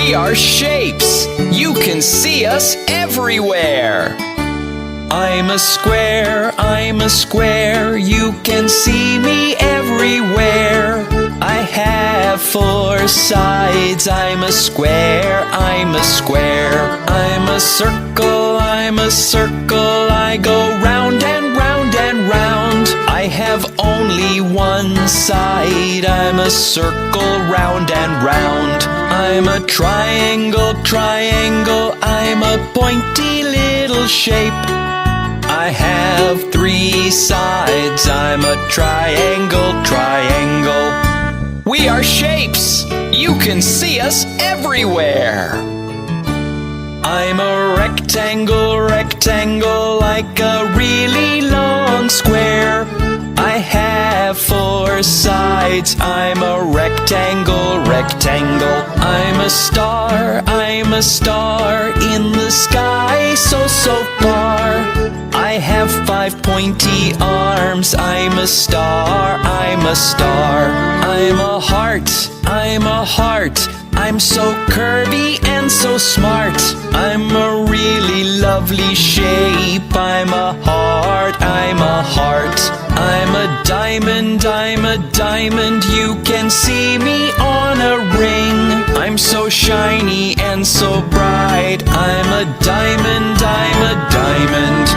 We are shapes. You can see us everywhere. I'm a square, I'm a square. You can see me everywhere. I have 4 sides. I'm a square, I'm a square. I'm a circle, I'm a circle. I go round and round and round. I have only 1 side. I'm a circle, round and round. I'm a triangle, triangle. I'm a pointy little shape. I have 3 sides. I'm a triangle, triangle. We are shapes. You can see us everywhere. I'm a rectangle, rectangle. Like a really long square. I have 4 sides. I'm a rectangle, rectangle. I'm a star, I'm a star. In the sky, so, so far. I have 5 pointy arms. I'm a star, I'm a star. I'm a heart, I'm a heart. I'm so curvy and so smart. I'm a really lovely shape. I'm a heart, I'm a heart. I'm a diamond, I'm a diamond. You can see me on a ring. I'm so shiny and so bright. I'm a diamond, I'm a diamond.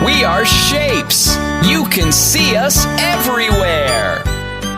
We are shapes. You can see us everywhere.